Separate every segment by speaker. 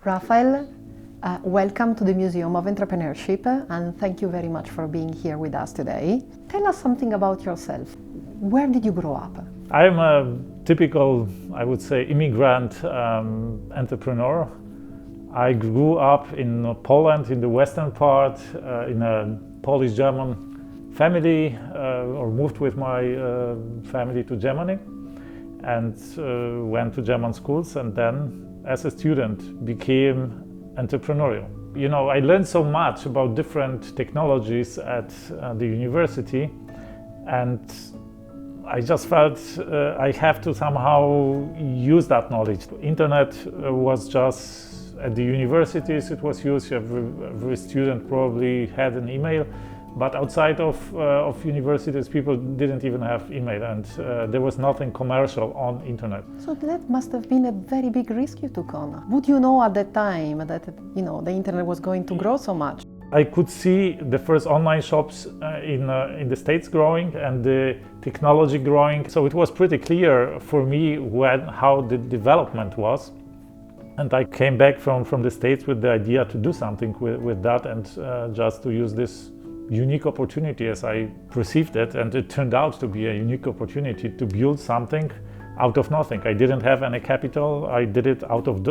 Speaker 1: Rafael, welcome to the Museum of Entrepreneurship, and thank you very much for being here with us today. Tell us something about yourself. Where did you grow up?
Speaker 2: I'm a typical, I would say, immigrant entrepreneur. I grew up in Poland, in the western part, in a Polish-German family, or moved with my family to Germany, and went to German schools, and then as a student became entrepreneurial. You know, I learned so much about different technologies at the university, and I just felt I have to somehow use that knowledge. Internet was just at the universities, it was used. Every student probably had an email, but outside of universities, people didn't even have email, and there was nothing commercial on internet.
Speaker 1: So that must have been a very big risk you took on. Would you know at that time that the internet was going to grow so much?
Speaker 2: I could see the first online shops in the States growing and the technology growing. So it was pretty clear for me how the development was. And I came back from the States with the idea to do something with that, and just to use this unique opportunity as I perceived it. And it turned out to be a unique opportunity to build something out of nothing. I didn't have any capital. I did it out of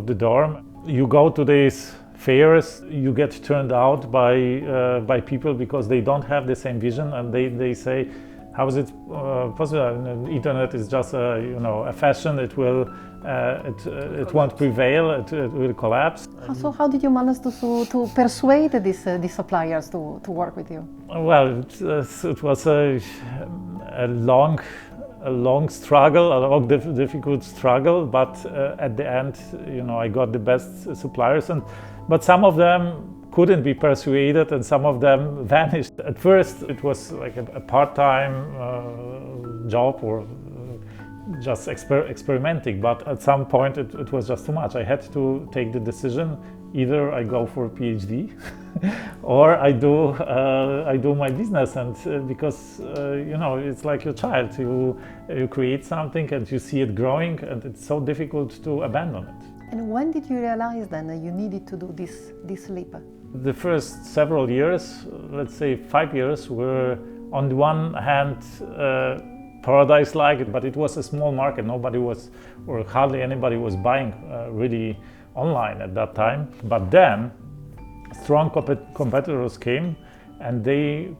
Speaker 2: the dorm. You go to these fairs, you get turned out by people because they don't have the same vision, and they say, how is it possible? The internet is just a fashion. It won't prevail. It will collapse.
Speaker 1: So how did you manage to persuade these suppliers to work with you?
Speaker 2: Well, it was a long struggle, a long difficult struggle, but at the end, I got the best suppliers, but some of them couldn't be persuaded, and some of them vanished. At first, it was like a part-time job or just experimenting, but at some point it was just too much. I had to take the decision: either I go for a PhD or I do my business. And because it's like your child, you create something and you see it growing, and it's so difficult to abandon it.
Speaker 1: And when did you realize then that you needed to do this leap?
Speaker 2: The first several years, let's say 5 years, were on the one hand paradise-like, but it was a small market. Nobody was, or hardly anybody was buying really online at that time. But then strong competitors came, and they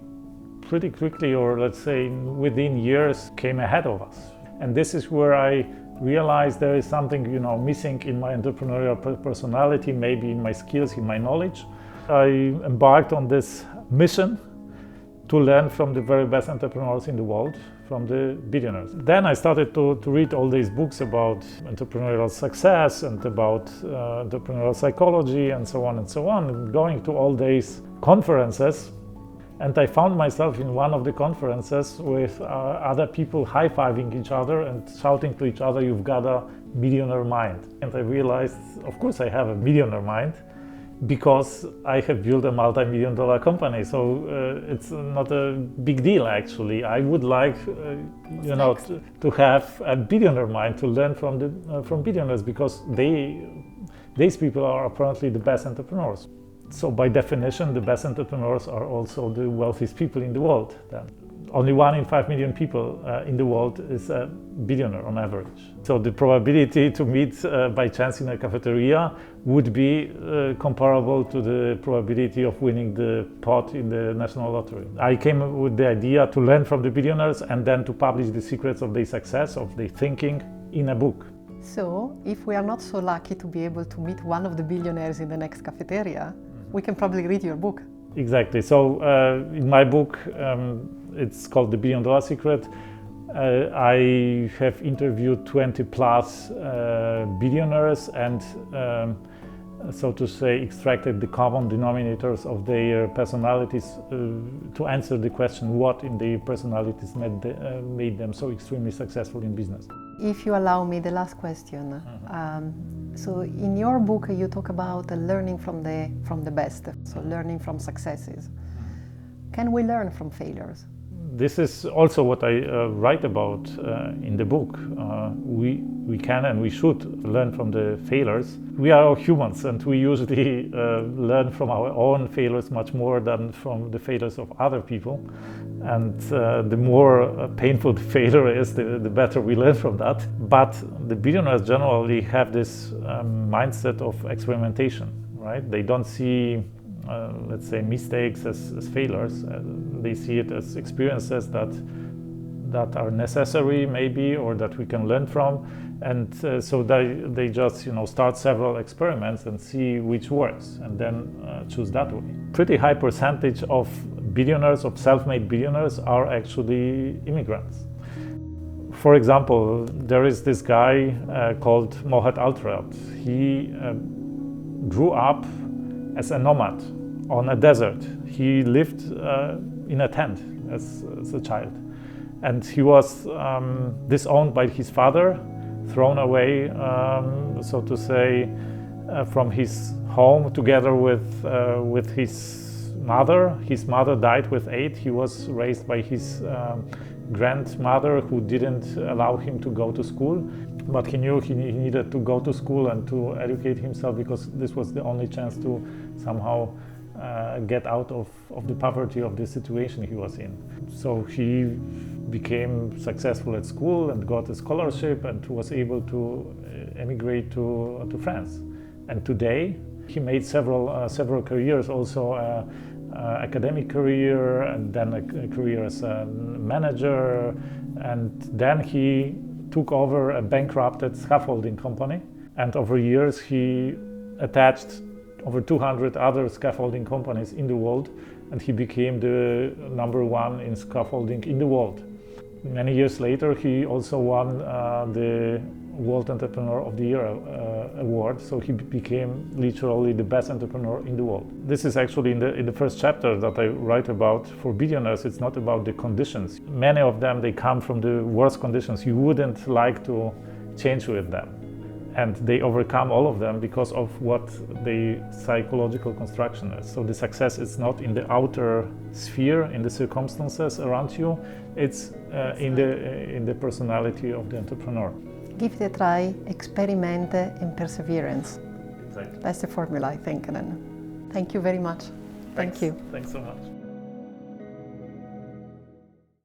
Speaker 2: pretty quickly, or let's say within years, came ahead of us. And this is where I realized there is something missing in my entrepreneurial personality, maybe in my skills, in my knowledge. I embarked on this mission to learn from the very best entrepreneurs in the world, from the billionaires. Then I started to read all these books about entrepreneurial success and about entrepreneurial psychology and so on, going to all these conferences. And I found myself in one of the conferences with other people high-fiving each other and shouting to each other, "You've got a millionaire mind." And I realized, of course I have a millionaire mind, because I have built a multi-million-dollar company. So it's not a big deal, actually. I would like, to have a billionaire mind, to learn from billionaires, because these people are apparently the best entrepreneurs. So by definition, the best entrepreneurs are also the wealthiest people in the world. Then only 1 in 5 million people in the world is a billionaire on average. So the probability to meet by chance in a cafeteria would be comparable to the probability of winning the pot in the national lottery. I came with the idea to learn from the billionaires and then to publish the secrets of their success, of their thinking, in a book.
Speaker 1: So if we are not so lucky to be able to meet one of the billionaires in the next cafeteria, we can probably read your book.
Speaker 2: Exactly. So in my book, it's called The $1 Billion Secret. I have interviewed 20 plus billionaires and so to say extracted the common denominators of their personalities to answer the question what in their personalities made them so extremely successful in business.
Speaker 1: If you allow me, the last question. So in your book you talk about learning from the best, so learning from successes. Can we learn from failures?
Speaker 2: this is also what I write about in the book. We can and we should learn from the failures. We are all humans, and we usually learn from our own failures much more than from the failures of other people. And the more painful the failure is, the better we learn from that. But the billionaires generally have this mindset of experimentation, right? They don't see let's say mistakes as failures. They see it as experiences that are necessary maybe, or that we can learn from, and so they just start several experiments and see which works, and then choose that way. Pretty high percentage of billionaires, of self-made billionaires, are actually immigrants. For example, there is this guy called Mohed Altrad. He grew up as a nomad on a desert. He lived in a tent as a child, and he was disowned by his father, thrown away, so to say, from his home together with his mother. His mother died with 8. He was raised by his grandmother, who didn't allow him to go to school, but he knew he needed to go to school and to educate himself, because this was the only chance to somehow get out of the poverty of the situation he was in. So he became successful at school and got a scholarship and was able to emigrate to France. And today he made several careers, also academic career, and then a career as a manager, and then he took over a bankrupted scaffolding company, and over years he attached over 200 other scaffolding companies in the world, and he became the #1 in scaffolding in the world. Many years later, he also won the World Entrepreneur of the Year award, so he became literally the best entrepreneur in the world. This is actually in the first chapter that I write about. For billionaires, it's not about the conditions. Many of them, they come from the worst conditions. You wouldn't like to change with them. And they overcome all of them because of what the psychological construction is. So the success is not in the outer sphere, in the circumstances around you, it's in the personality of the entrepreneur.
Speaker 1: Give it a try, experiment, and perseverance.
Speaker 2: Exactly.
Speaker 1: That's the formula, I think. And then, thank you very much. Thank you.
Speaker 2: Thanks so much.